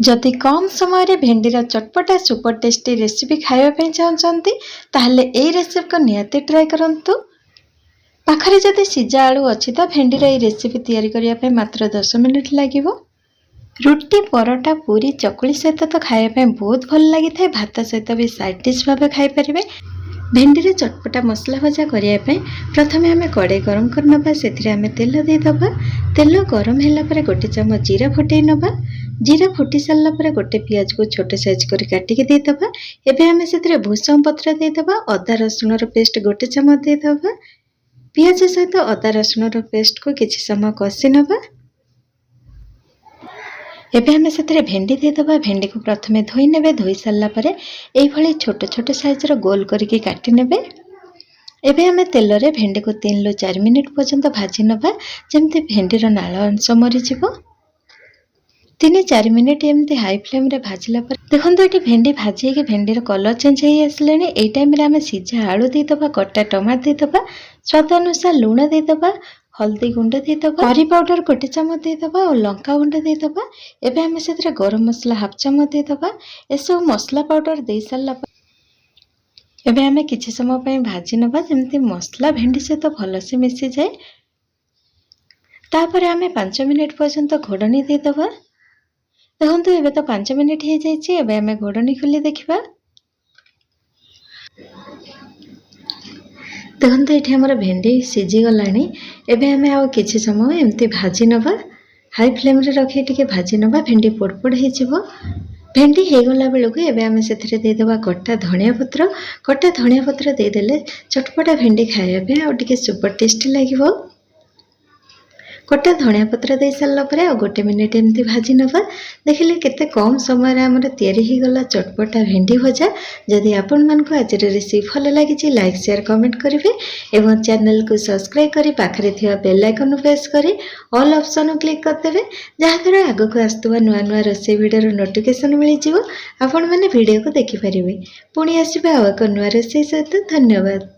जदि कम समय रे भेंडीर चटपटा सुपर टेस्टी रेसिपी खाइबा चाहते ताहले ए रेसिपी को निहाती ट्राए करंतु। पाखरे जदि सिजा आलू अच्छी तो भेंडीर ए रेसिपी तैयारी करने मात्र 10 मिनिट लागिवो। रुटी परोटा पूरी चकुली सहित तो खाइबा बहुत भल लगी था। भात सहित भी साइड डिश भाव खाई पारे। भेंडी चटपटा मसला भजा करने प्रथम आम कड़े गरम करनबा। से आम तेल देदबा। तेल गरम है गोटे चामच जीरा फुटे नबा। जीरा फुटी सारा पर गोटे पियाज को छोट साइज कर काटिकी देदबा। एबे आम से भूसंग पत्र देदबा। अदा रसुण पेस्ट गोटे चामच देदबा। पियाज सहित अदा रसुण पेस्ट को किछि समय कषि नबा। एबे आम से भेंडी देदबा। भेंडी को प्रथमे धोई नेबे। धोई सारा पर एभली छोट छोट साइज रो गोल करके काटी नेबे। एबे आम तेल रे भेंडी को 3 ରୁ 4 मिनिट पर्यंत भाजी नबा जेमती भेंडीर नाल अंश मरीजिवो। 3-4 मिनिट एमती हाई फ्लेम रे भाजिला पर देखंतु एटी भेंडी भाजी के भेंडीर कलर चेंज हो आसलेनी। एई टाइम रे आम सिझा आलू देदबा। कटा टमाटर देदबा। स्वाद अनुसार लूण देदबा। हल्दी गुंड देदबा। करी पाउडर गोटे चामच देदबा और लंका गुंड देदबा। एबे आम से गरम मसला हाफ चामच देदबा। ए सब मसला पाउडर दे सारा पर एबे आम किछि समय पय भाजी नबा जेमती मसला भेंडी सहित भलसे मिसी जाए। तापर आम 5 मिनिट पर्यंत घोड़नी देदबा। देखो एबे तो 5 मिनिट हो जाइए। एबे आम घोड़नी खोली देखा। देखो ये आमर भेंडी सीझी गलानी। एबे आम आउ किछि समय एमती भाजी नबा। हाई फ्लेम रे रखी टिके भाजी नबा। भेंडी पोड़पोड़ हो भेंडी हो गला बेलू एबे आम से देदबा कटा धनिया पत्र। कटा धनिया पत्र देदेले चटपटा भेंडी खाइबा और टिके सुपर टेस्टी लगिवो। कटा धनिया पत्र दे सारा पर आ गोटे मिनिट एमती भाजी नबा। देखिले केते कम समय रे हमर तैयारी ही गला चटपटा भेंडी भजा। जदि आपण मन को आज रेसिपी भल लगी लाइक शेयर कमेंट करेंगे एवं चैनल को सब्सक्राइब करी पाखरे थिया बेल आइकन प्रेस करी ऑल ऑप्शन क्लिक करदेवे। जहाँद्वारा आगक आसुवा नुआ नुआ रोषेई वीडियो नोटिफिकेशन मिल जाव। आपण माने वीडियो को देखि परिबे। पुणी आसीबा एक नुआ रोषेई सहित। धन्यवाद।